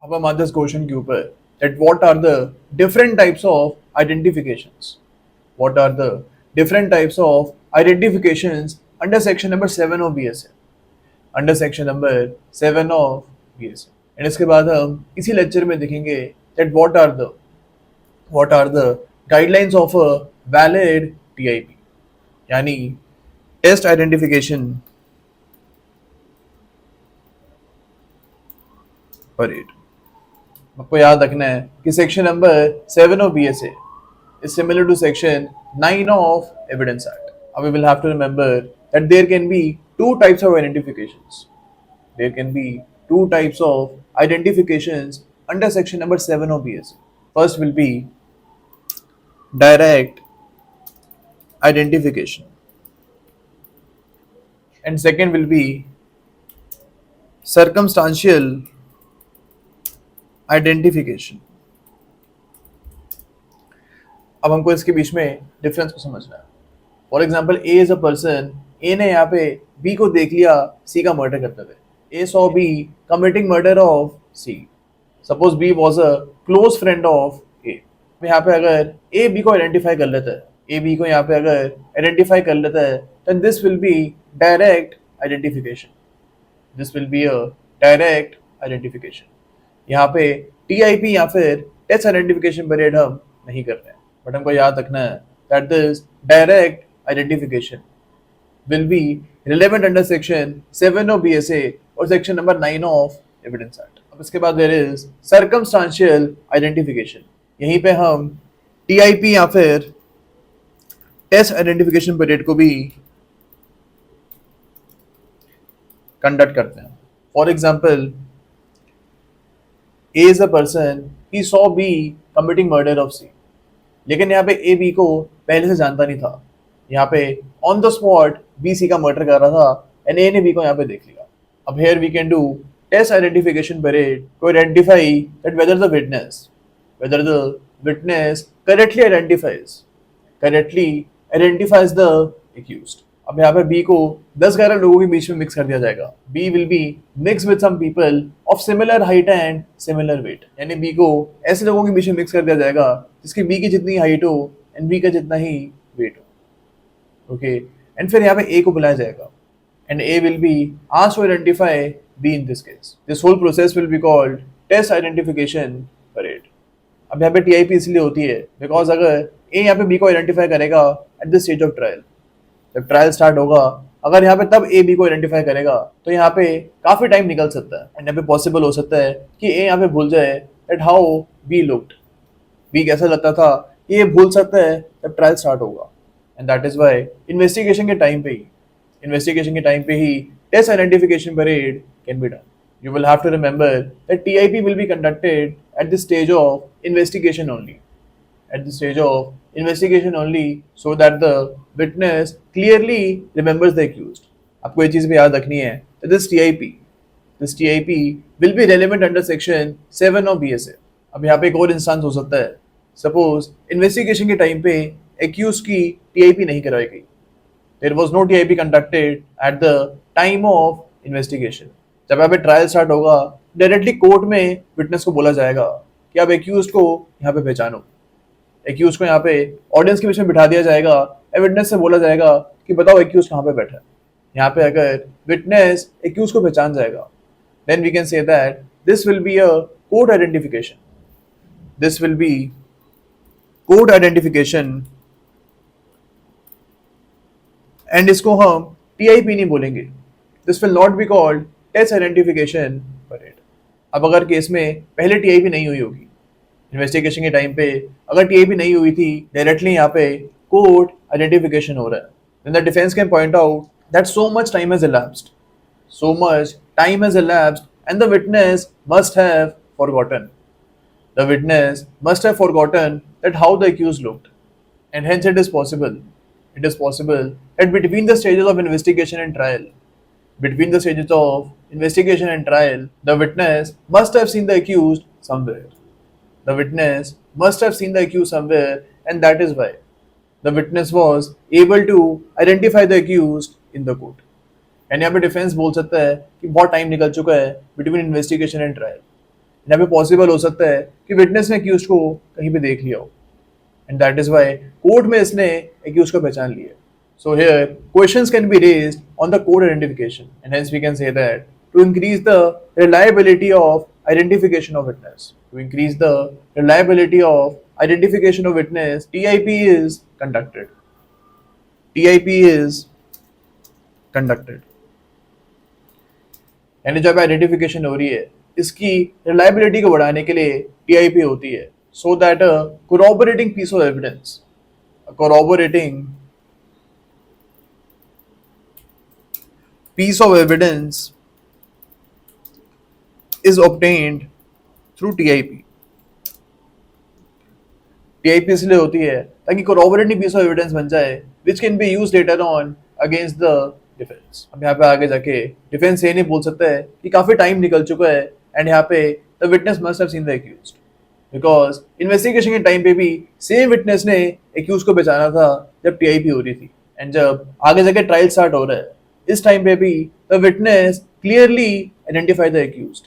अब हम आते हैं इस क्वेश्चन के ऊपर that what are the different types of identifications. What are the different types of identifications under section number 7 of BSA? Under section number 7 of BSA. And इसके बाद हम इसी लेक्चर में देखेंगे that what are the guidelines of a valid TIP, यानी test identification parade. आपको याद रखना है कि section number 7 of BSA is similar to section 9 of Evidence Act. We will have to remember that there can be two types of identifications. There can be two types of identifications under section number 7 of BSA. First will be direct identification, and second will be circumstantial identification. अब हमको इसके बीच में difference को समझना है। For example A is a person, A ने यहाँ पे बी को देख लिया सी का मर्डर करते हुए। A saw B committing murder of C. Suppose B was a close friend of A. यहाँ पे अगर ए बी को आइडेंटिफाई कर लेता है, ए बी को यहाँ पे अगर आइडेंटिफाई कर लेता है, then this will be direct identification. This will be a direct identification. यहाँ पे टीआईपी या फिर टेस्ट आइडेंटिफिकेशन पीरियड हम नहीं कर रहे हैं, बट हमको याद रखना है that this direct identification will be relevant under section 7 of BSA और section number 9 of Evidence Act. अब इसके बाद there is circumstantial identification. यहीं पे हम TIP या फिर टेस्ट आइडेंटिफिकेशन पीरियड को भी कंडक्ट करते हैं। For example, A is a person, he saw B committing murder of C. लेकिन यहाँ पे ए बी को पहले से जानता नहीं था। यहाँ पे on the spot B C का मर्डर कर रहा था एंड ए ने बी को यहाँ पे देख लिया। अब here we can do test identification period to identify that whether the witness correctly identifies the accused. अब यहाँ पे बी को 10-11 लोगों के बीच में मिक्स कर दिया जाएगा। B will be mix with some people of similar height and similar weight, यानी बी को ऐसे लोगों के बीच में मिक्स कर दिया जाएगा जिसकी बी की जितनी हाइट हो एंड बी का जितना ही वेट हो। ओके, एंड फिर यहाँ पे ए को बुलाया जाएगा and A will be asked to identify B in this case. This whole process will be called test identification parade. अब यहाँ पे टीआईपी इसलिए होती है बिकॉज अगर ए यहाँ पे बी को आइडेंटिफाई करेगा at the stage of trial, जब ट्रायल स्टार्ट होगा, अगर यहाँ पे तब ए बी को आइडेंटिफाई करेगा तो यहाँ पे काफी टाइम निकल सकता है एंड यहाँ पे पॉसिबल हो सकता है कि ए यहाँ पे भूल जाए that how B looked, B कैसा लगता था, ये भूल सकता है जब ट्रायल स्टार्ट होगा। And that is why investigation के टाइम पे ही test identification parade can be done. You will have to remember that TIP will be conducted at the stage of investigation only. At the stage of investigation only, so that the witness clearly remembers the accused. आपको ये चीज़ भी याद रखनी है that this TIP will be relevant under section 7 of BSA. अब यहाँ पे एक और इंस्टेंस हो सकता है, सपोज इन्वेस्टिगेशन के टाइम पे accused की TIP नहीं कराई गई, there was no TIP conducted at the time of investigation. जब यहाँ पे ट्रायल स्टार्ट होगा, डायरेक्टली कोर्ट में विटनेस को बोला जाएगा कि अब एक्यूज को यहाँ पे पहचानो। एक्यूज को यहाँ पे ऑडियंस के बीच में बिठा दिया जाएगा, विटनेस से बोला जाएगा कि बताओ एक्यूज कहाँ पे बैठा है। यहाँ पे अगर विटनेस एक्यूज को पहचान जाएगा, then we can say that this will be a court identification and इसको हम टीआईपी नहीं बोलेंगे। This will not be called test identification parade. अब अगर केस में पहले टीआईपी नहीं हुई होगी, इन्वेस्टिगेशन के टाइम पे अगर टीआईपी नहीं हुई थी, डायरेक्टली यहाँ पे कोर्ट आइडेंटिफिकेशन हो रहा है, then the defense can point out that so much time has elapsed and the witness must have forgotten that how the accused looked, and hence it is possible that between the stages of investigation and trial, the witness must have seen the accused somewhere. And that is why the witness was able to identify the accused in the court. And यहाँ पे defence बोल सकता है कि बहुत time निकल चुका है बिटवीन इन्वेस्टिगेशन एंड ट्रायल, यहाँ पे पॉसिबल हो सकता है कि विटनेस ने एक्यूज को कहीं पे देख लिया हो, and that is why court में इसने एक्यूज को पहचान लिया. So here questions can be raised on the code identification, and hence we can say that to increase the reliability of identification of witness, to increase the reliability of identification of witness, TIP is conducted. TIP is conducted. यानी जब identification हो रही है इसकी reliability को बढ़ाने के लिए टीआईपी होती है, so that a corroborating piece of evidence, corroborating piece of evidence is obtained through TIP. TIP इसलिए होती है ताकि corroborating piece of evidence बन जाए which can be used later on against the defense. अब यहाँ पे आगे जाके डिफेंस ये नहीं बोल सकता है कि काफी टाइम निकल चुका है एंड यहाँ पे the witness must have seen the accused, because investigation के टाइम पे भी सेम विटनेस ने एक्यूज को पहचाना था जब टीआईपी हो रही थी, एंड जब आगे जाके ट्रायल स्टार्ट हो रहा है इस टाइम पे भी the witness clearly identify the accused.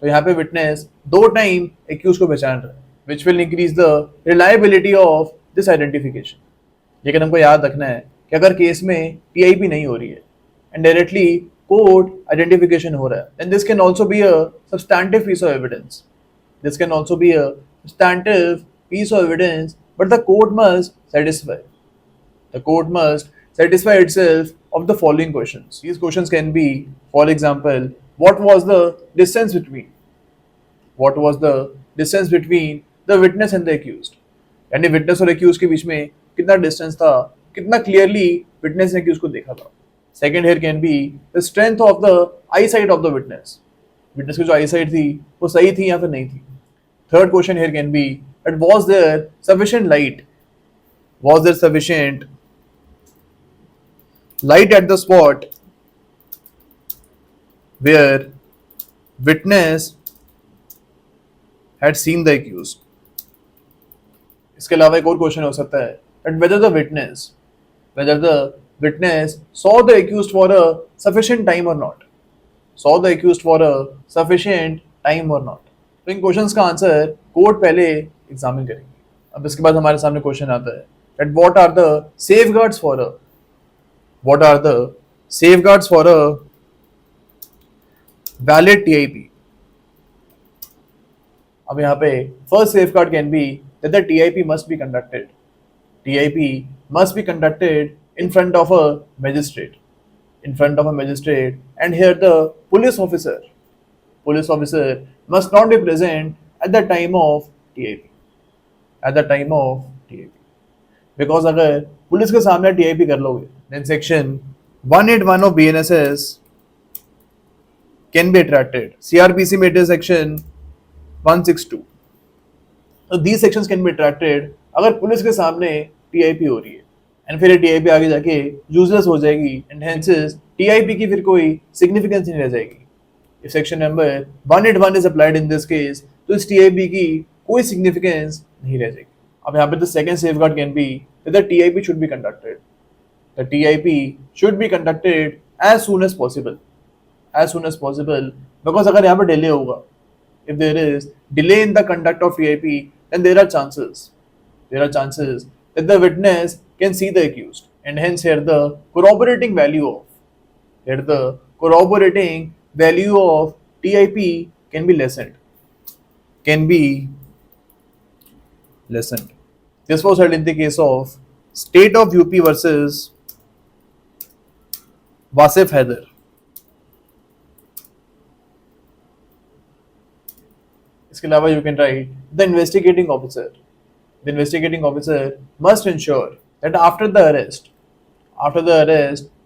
तो यहाँ पे विटनेस दो टाइम एक्यूज को पहचान रहा है which will increase the reliability of this identification. लेकिन हमको याद रखना है कि अगर केस में टीआईपी नहीं हो रही है एंड डायरेक्टली कोर्ट आइडेंटिफिकेशन हो रहा है, then this can also be a substantive piece of evidence. This can also be a substantive piece of evidence, but the court must satisfy. The court must satisfy itself of the following questions. These questions can be, for example, what was the distance between? What was the distance between the witness and the accused? यानी witness और accused के बीच में कितना distance था, कितना clearly witness ने accused को देखा था. Second here can be the strength of the eyesight of the witness. Witness की जो eyesight थी वो सही थी या फिर नहीं थी. Third question here can be that was there sufficient light? Was there sufficient light at the spot where witness had seen the accused? इसके अलावा एक और क्वेश्चन हो सकता है that whether the witness saw the accused for a sufficient time or not. Saw the accused for a sufficient time or not. तो इन questions का answer court पहले एग्जामिन करेंगे. अब इसके बाद हमारे सामने क्वेश्चन आता है that what are the safeguards for a valid TIP. अब यहाँ पे first safeguard can be that the TIP must be conducted. TIP must be conducted in front of a magistrate. And here the police officer must not be present at the time of TIP. Because अगर police के सामने TIP कर लोगे, then section 181 of BNSS can be attracted. CRPC में it is section 162. So these sections can be attracted अगर police के सामने TIP हो रही है, एंड फिर TIP आगे जाके यूजलेस हो जाएगी, एंड हेंस TIP की फिर कोई सिग्निफिकेंस नहीं रह जाएगी. If section number 181 is applied in this case, तो इस TIP की कोई significance नहीं रह जाएगी. अब यहाँ पे the second safeguard can be that the TIP should be conducted. The TIP should be conducted as soon as possible. Because अगर यहाँ पे delay होगा, if there is delay in the conduct of TIP, then there are chances that the witness can see the accused, and hence here the corroborating value of TIP can be lessened. This was held in the case of State of UP versus Wasif Haider. इसके अलावा you can write the investigating officer must ensure that after the arrest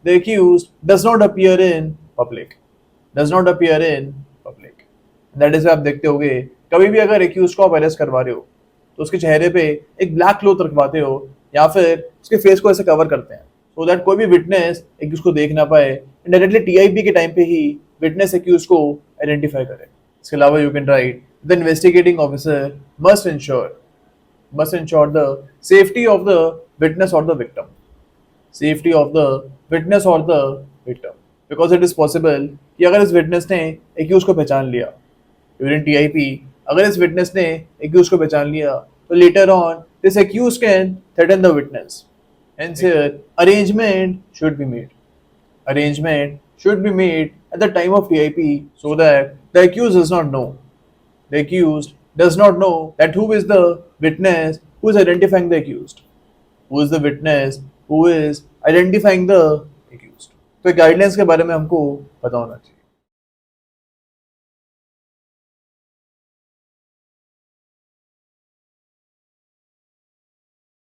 the accused does not appear in public. That is, आप देखते होगे कभी भी अगर accused को आप अरेस्ट करवा रहे हो तो उसके चेहरे पे एक ब्लैक क्लॉथ रखवाते हो या फिर उसके फेस को ऐसे कवर करते हैं सो दैट कोई भी विटनेस एक्यूज को देख ना पाए, डायरेक्टली टीआईपी के टाइम पे ही विटनेस एक्यूज को आइडेंटिफाई करे. इसके अलावा you can write the investigating officer must ensure the safety of the witness or the victim. Because it is possible कि अगर इस विटनेस ने एक्यूज को पहचान लिया ड्यूरिंग टीआईपी अगर इस विटनेस ने एक्यूज को पहचान लिया तो later on this accused can threaten the witness Hence here, arrangement should be made. Arrangement should be made at the time of TIP so that the accused does not know. The accused does not know that who is the witness who is identifying the accused. Who is the witness who is identifying the accused. तो guidelines के बारे में हमको पता होना चाहिए.